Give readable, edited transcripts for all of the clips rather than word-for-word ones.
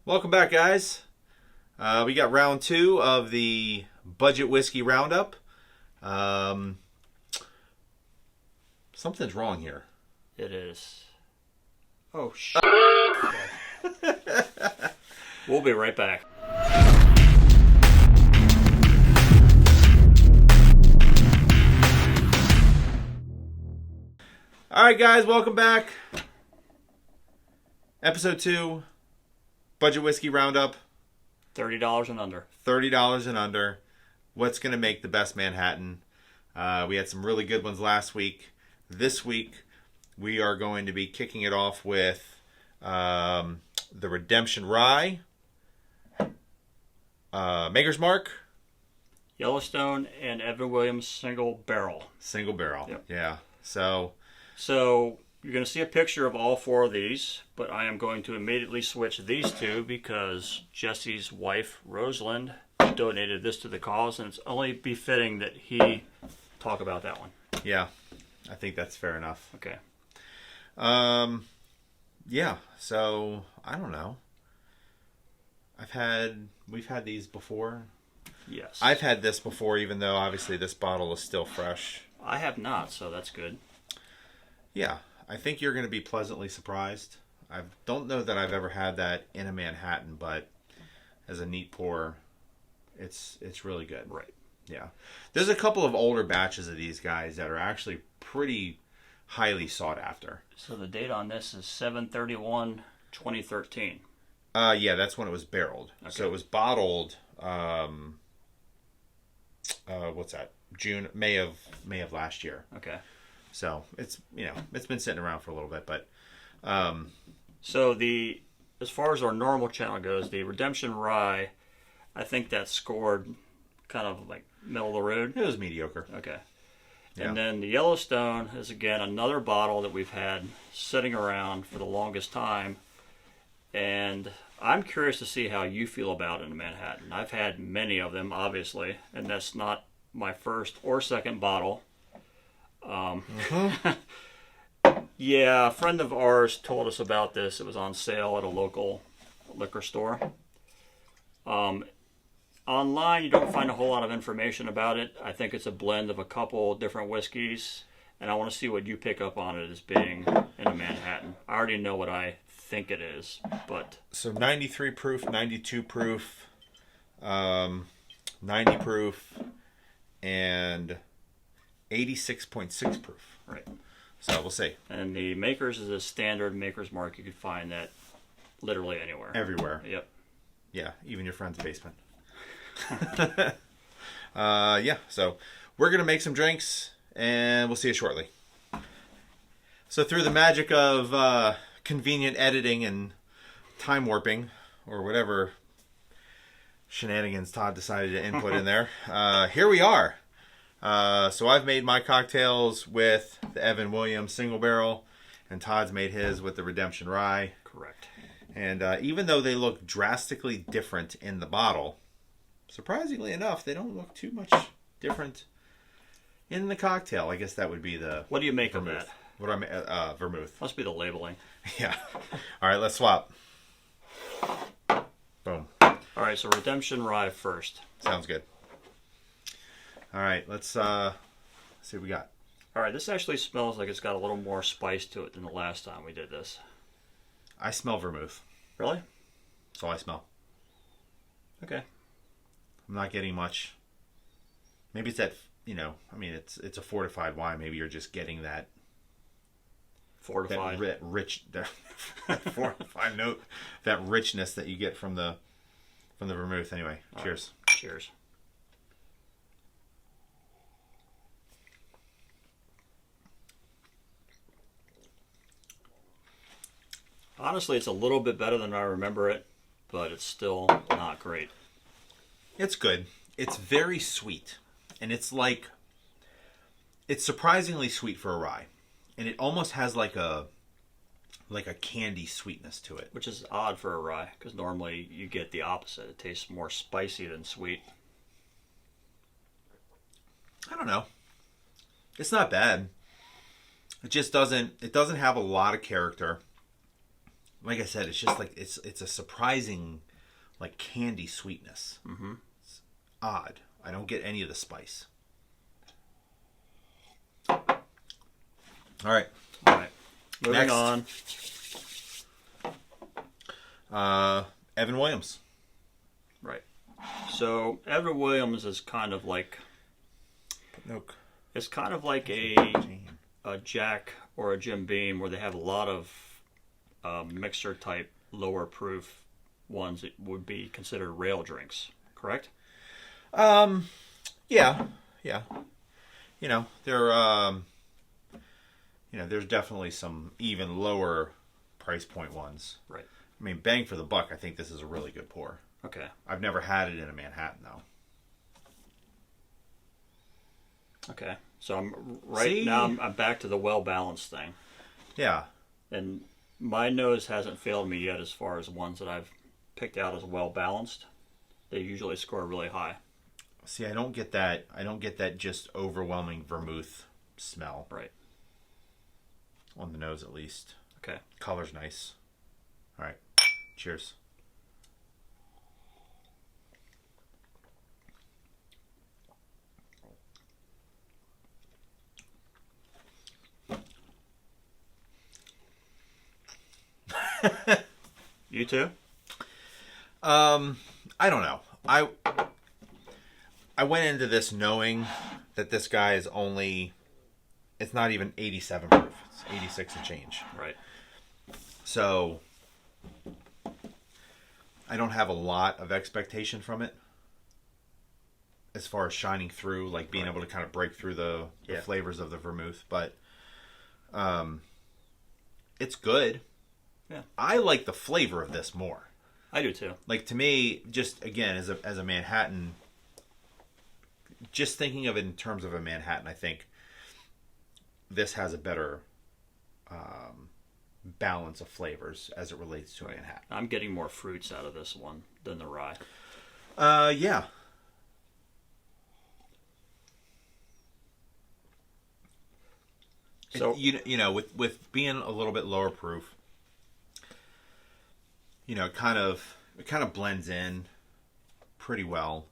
Welcome back, guys. We got round two of the budget whiskey roundup. Something's wrong here. It is. Oh, shit. We'll be right back. All right, guys, welcome back. Episode 2, budget whiskey roundup. $30 and under. $30 and under. What's going to make the best Manhattan? We had some really good ones last week. This week, we are going to be kicking it off with the Redemption Rye, Maker's Mark, Yellowstone and Evan Williams single barrel. Single barrel. Yep. Yeah. So you're going to see a picture of all four of these, but I am going to immediately switch these two because Jesse's wife, Rosalind, donated this to the cause, and it's only befitting that he talk about that one. yeah, I think that's fair enough. Okay. Yeah. So I don't know. We've had these before. Yes. I've had this before, even though obviously this bottle is still fresh. I have not, so that's good. Yeah, I think you're going to be pleasantly surprised. I don't know that I've ever had that in a Manhattan, but as a neat pour, it's really good. Right. Yeah. There's a couple of older batches of these guys that are actually pretty highly sought after. So the date on this is 7/31/2013. Yeah, that's when it was barreled. Okay. So it was bottled, what's that? May of last year. Okay. So it's been sitting around for a little bit, but So as far as our normal channel goes, the Redemption Rye, I think that scored kind of like middle of the road. it was mediocre. Okay. Yeah. And then the Yellowstone is again another bottle that we've had sitting around for the longest time. And I'm curious to see how you feel about it in Manhattan. I've had many of them, obviously, and that's not my first or second bottle. Yeah, a friend of ours told us about this. It was on sale at a local liquor store. Online, you don't find a whole lot of information about it. I think it's a blend of a couple different whiskeys, and I want to see what you pick up on it as being in a Manhattan. I already know what I think it is, but... So 93 proof, 92 proof, 90 proof, and 86.6 proof. Right. So we'll see. And the Makers is a standard Maker's Mark. You can find that literally anywhere. Everywhere. Yep. Yeah, even your friend's basement. Yeah, so we're going to make some drinks, and we'll see you shortly. So through the magic of convenient editing and time warping, or whatever shenanigans Todd decided to input in there, here we are. So I've made my cocktails with the Evan Williams single barrel, and Todd's made his with the Redemption Rye. Correct. And even though they look drastically different in the bottle, surprisingly enough, they don't look too much different in the cocktail. I guess that would be the What do you make vermouth. of that? What do I make? Vermouth. Must be the labeling. Yeah. All right, let's swap. Boom. All right, so Redemption Rye first. Sounds good. All right, let's see what we got. All right, this actually smells like it's got a little more spice to it than the last time we did this. I smell vermouth. Really? That's all I smell. Okay. I'm not getting much. Maybe it's that, it's a fortified wine. Maybe you're just getting that Fortified. rich, that fortified note, that richness that you get from the vermouth. Anyway, cheers. Right. Cheers. Honestly, it's a little bit better than I remember it, but it's still not great. It's good. It's very sweet. And it's surprisingly sweet for a rye. And it almost has like a candy sweetness to it. Which is odd for a rye, because normally you get the opposite. It tastes more spicy than sweet. I don't know. It's not bad. It just doesn't have a lot of character. like I said, it's just like it's a surprising, like candy sweetness. Mm-hmm. It's odd. I don't get any of the spice. All right. Moving Next. on. Evan Williams. Right. So Evan Williams is kind of like it's kind of like a Jack or a Jim Beam where they have a lot of mixer type lower proof ones that would be considered rail drinks. Correct? Yeah. You know, there's definitely some even lower price point ones. Right. I mean, bang for the buck, I think this is a really good pour. Okay. I've never had it in a Manhattan, though. Okay. So I'm back to the well-balanced thing. Yeah. And my nose hasn't failed me yet as far as ones that I've picked out as well-balanced. They usually score really high. See, I don't get that. I don't get that just overwhelming vermouth smell. Right. On the nose, at least. Okay. Color's nice. All right. Cheers. You too? I don't know. I went into this knowing that this guy is only, it's not even 87 proof. It's 86 and change. Right. So I don't have a lot of expectation from it as far as shining through, like being able to kind of break through the flavors of the vermouth. But it's good. Yeah. I like the flavor of this more. I do too. Like, to me, just again, as a Manhattan, just thinking of it in terms of a Manhattan, I think this has a better balance of flavors as it relates to a Manhattan. I'm getting more fruits out of this one than the rye. Yeah. So you know, with being a little bit lower proof, you know, it kind of blends in pretty well.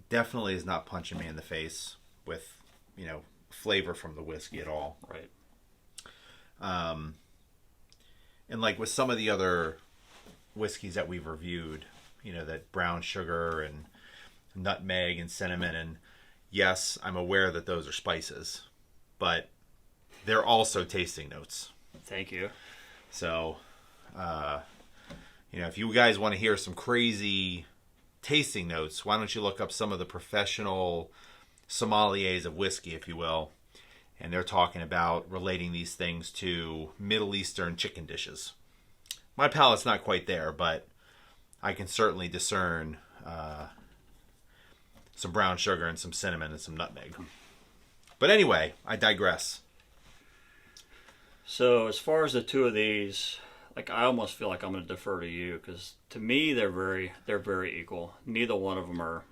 Definitely is not punching me in the face with, you know, flavor from the whiskey at all. Right. And like with some of the other whiskeys that we've reviewed, you know, that brown sugar and nutmeg and cinnamon, and yes, I'm aware that those are spices, but they're also tasting notes. Thank you. So, you know, if you guys want to hear some crazy tasting notes, why don't you look up some of the professional sommeliers of whiskey, if you will, and they're talking about relating these things to Middle Eastern chicken dishes. My palate's not quite there, but I can certainly discern some brown sugar and some cinnamon and some nutmeg. But anyway, I digress. So as far as the two of these, like, I almost feel like I'm going to defer to you because to me they're very equal. Neither one of them are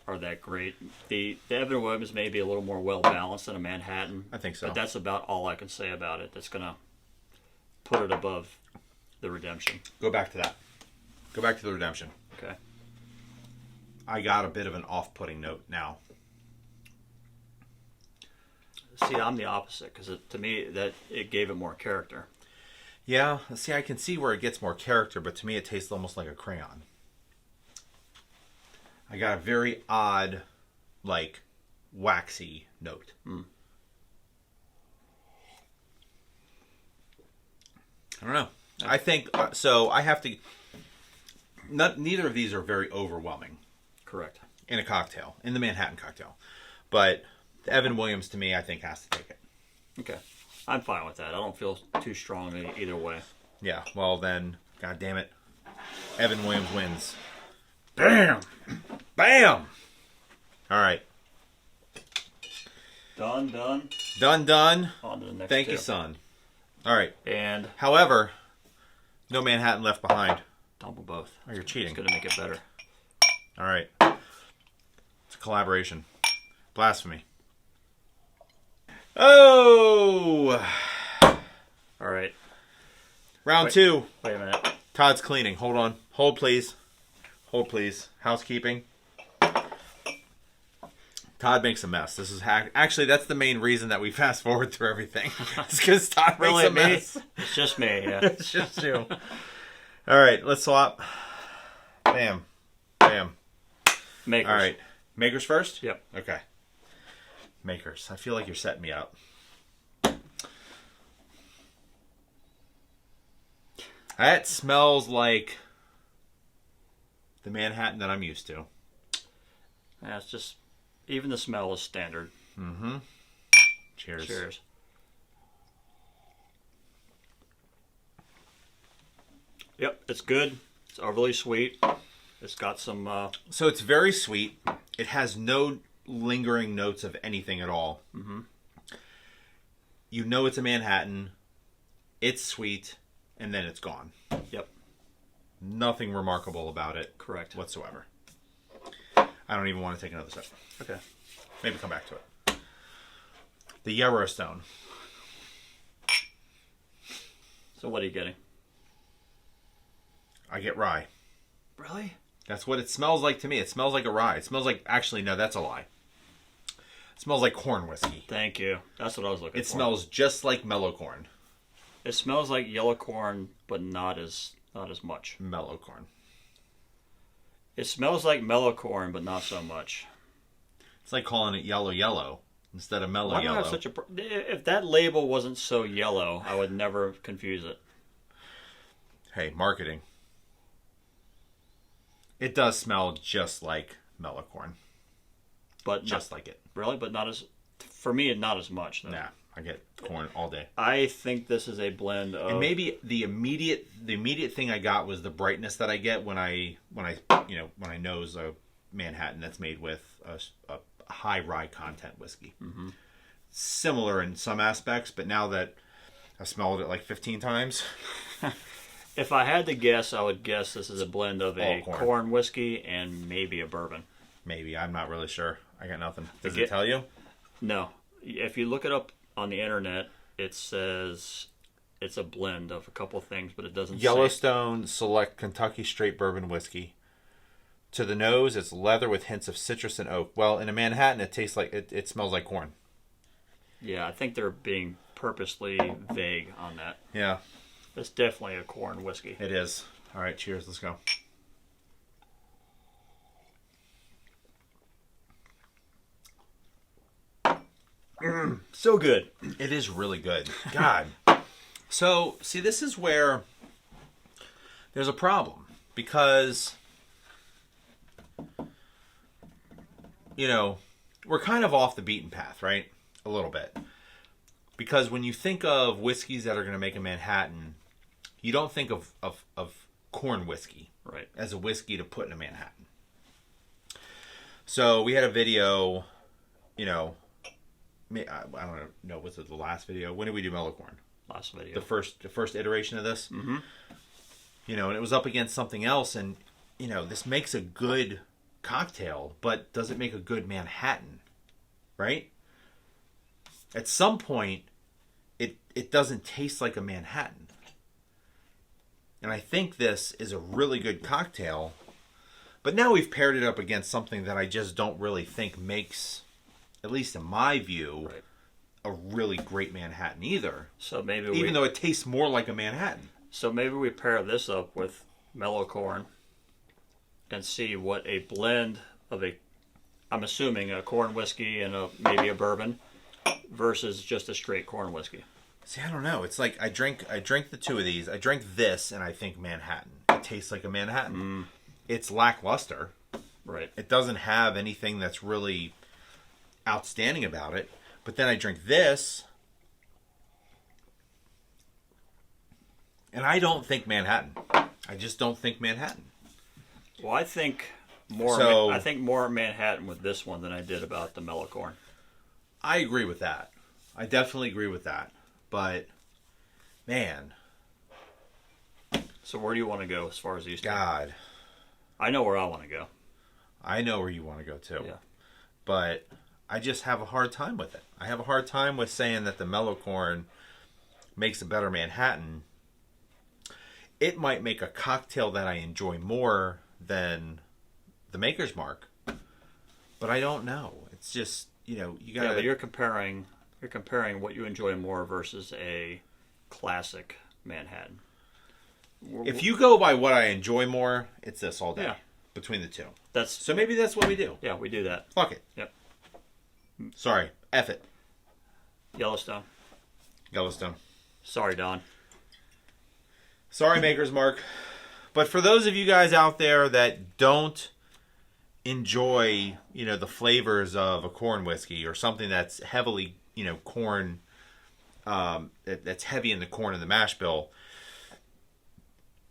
that great. The Evan Williams may be a little more well balanced than a Manhattan. I think so. But that's about all I can say about it. That's going to put it above the Redemption. Go back to that. Go back to the Redemption. Okay. I got a bit of an off-putting note now. See, I'm the opposite because to me that it gave it more character. Yeah, see, I can see where it gets more character, but to me it tastes almost like a crayon. I got a very odd, like, waxy note. Mm. I don't know. I think, so I have to, neither of these are very overwhelming. Correct. In a cocktail, in the Manhattan cocktail. But the Evan Williams, to me, I think has to take it. Okay. I'm fine with that. I don't feel too strongly either way. Yeah, well then, god damn it, Evan Williams wins. Bam! Bam! Alright. Done. Done. On to the next Thank tip. you, son. Alright. And however, no Manhattan left behind. tumble both. Oh, you're cheating. It's going to make it better. Alright. It's a collaboration. Blasphemy. Oh! All right. Round two. Wait a minute. Todd's cleaning. Hold on. Hold, please. Hold, please. Housekeeping. Todd makes a mess. This is actually, that's the main reason that we fast forward through everything. It's because Todd makes a mess. It's just me, yeah. It's just you. All right, let's swap. Bam. Bam. Makers. All right. Makers first? Yep. Okay. Makers. I feel like you're setting me up. That smells like the Manhattan that I'm used to. Yeah, it's just, even the smell is standard. Mm-hmm. Cheers. Cheers. Yep, it's good. It's overly sweet. It's got some... So it's very sweet. It has no lingering notes of anything at all. Mm-hmm. You know it's a Manhattan. It's sweet. And then it's gone. Yep. Nothing remarkable about it. Correct. Whatsoever. I don't even want to take another sip. Okay. Maybe come back to it. The Yellowstone. So what are you getting? I get rye. Really? That's what it smells like to me. It smells like a rye. It smells like... Actually, no, that's a lie. It smells like corn whiskey. Thank you. That's what I was looking for. It smells just like mellow corn. It smells like yellow corn, but not as much. Mellow corn. It smells like mellow corn, but not so much. It's like calling it yellow instead of mellow Why do I yellow. have such a... If that label wasn't so yellow, I would never confuse it. Hey, marketing. It does smell just like mellow corn. But just like it. Really? But not as... For me, not as much, though. Nah, I get corn all day. I think this is a blend of... And maybe the immediate thing I got was the brightness that I get when I nose a Manhattan that's made with a high rye content whiskey. Mm-hmm. Similar in some aspects, but now that I've smelled it like 15 times... If I had to guess, I would guess this is a blend of a corn whiskey and maybe a bourbon. Maybe. I'm not really sure. I got nothing. Does it tell you? No. If you look it up on the internet, it says it's a blend of a couple things, but it doesn't Yellowstone Select Kentucky Straight Bourbon Whiskey. To the nose, it's leather with hints of citrus and oak. Well, in a Manhattan, it tastes like it smells like corn. Yeah, I think they're being purposely vague on that. Yeah. It's definitely a corn whiskey. It is. All right, cheers. Let's go. So good. It is really good. God. So, see, this is where there's a problem. Because, we're kind of off the beaten path, right? A little bit. Because when you think of whiskeys that are going to make a Manhattan, you don't think of corn whiskey, right, as a whiskey to put in a Manhattan. So we had a video, I don't know, was it the last video? When did we do mellow corn? Last video. The first iteration of this? Mm-hmm. And it was up against something else, and, this makes a good cocktail, but does it make a good Manhattan? Right? At some point, it doesn't taste like a Manhattan. And I think this is a really good cocktail. But now we've paired it up against something that I just don't really think makes, at least in my view, right, a really great Manhattan either. So maybe even though it tastes more like a Manhattan. So maybe we pair this up with mellow corn and see what a blend of I'm assuming a corn whiskey and maybe a bourbon versus just a straight corn whiskey. See, I don't know. It's like I drink the two of these. I drink this and I think Manhattan. It tastes like a Manhattan. Mm. It's lackluster. Right. It doesn't have anything that's really outstanding about it. But then I drink this and I don't think Manhattan. I just don't think Manhattan. Well, I think more Manhattan with this one than I did about the mellow corn. I agree with that. I definitely agree with that. But, man. So where do you want to go as far as these two? God. I know where I want to go. I know where you want to go too. Yeah. But I just have a hard time with it. I have a hard time with saying that the mellow corn makes a better Manhattan it might make a cocktail that I enjoy more than the Maker's Mark. But I don't know. It's just, you know, you got. Yeah, but you're comparing what you enjoy more versus a classic Manhattan. If you go by what I enjoy more, it's this all day. Yeah. Between the two. So maybe that's what we do. Yeah, we do that. Fuck it. Yep. Sorry. F it. Yellowstone. Sorry, Don. Sorry, Maker's Mark. But for those of you guys out there that don't enjoy, you know, the flavors of a corn whiskey or something that's heavily, you know, corn, that's heavy in the corn and the mash bill,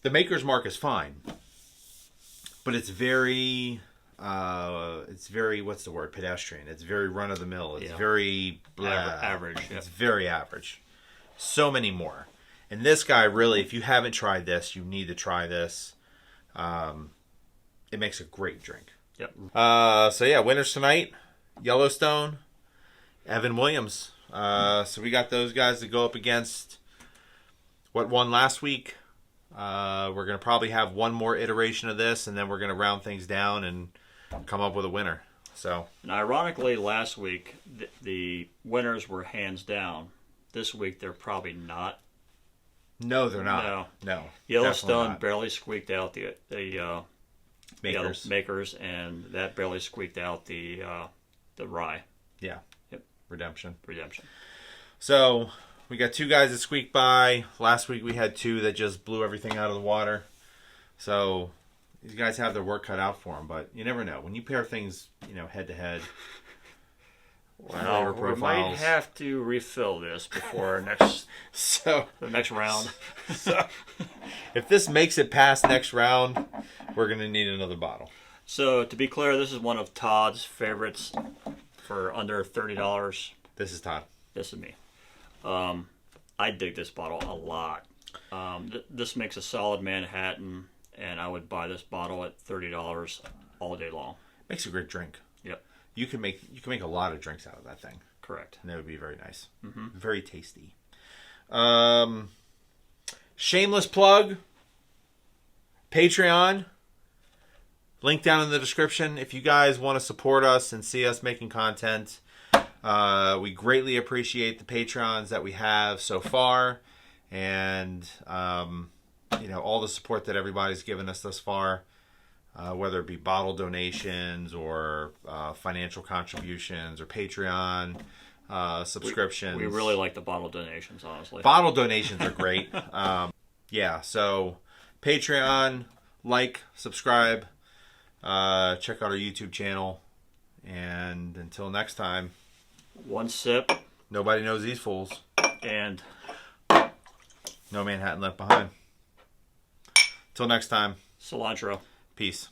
the Maker's Mark is fine. But it's very, what's the word? Pedestrian. It's very run of the mill. It's very average. Yep. It's very average. So many more. And this guy, really, if you haven't tried this, you need to try this. It makes a great drink. Yep. So yeah, winners tonight: Yellowstone, Evan Williams. So we got those guys to go up against what won last week. We're going to probably have one more iteration of this, and then we're going to round things down and come up with a winner. So, and ironically, last week the winners were hands down. This week they're probably not. No, they're not. No. Yellowstone barely squeaked out the Makers, and that barely squeaked out the rye. Yeah. Yep. Redemption. So we got two guys that squeaked by. Last week we had two that just blew everything out of the water. So these guys have their work cut out for them, but you never know. When you pair things, you know, head to head. Well, we might have to refill this before the next round. So if this makes it past next round, we're going to need another bottle. So to be clear, this is one of Todd's favorites for under $30. This is Todd. This is me. I dig this bottle a lot. This makes a solid Manhattan, and I would buy this bottle at $30 all day long. Makes a great drink. Yep. You can make a lot of drinks out of that thing. Correct. And that would be very nice. Mm-hmm. Very tasty. Shameless plug. Patreon. Link down in the description. If you guys want to support us and see us making content, we greatly appreciate the Patreons that we have so far. And, you know, all the support that everybody's given us thus far. Whether it be bottle donations or financial contributions or Patreon subscriptions. We really like the bottle donations, honestly. Bottle donations are great. Yeah, so Patreon, like, subscribe, check out our YouTube channel. And until next time. One sip. Nobody knows these fools. And no Manhattan left behind. Till next time. Cilantro. Peace.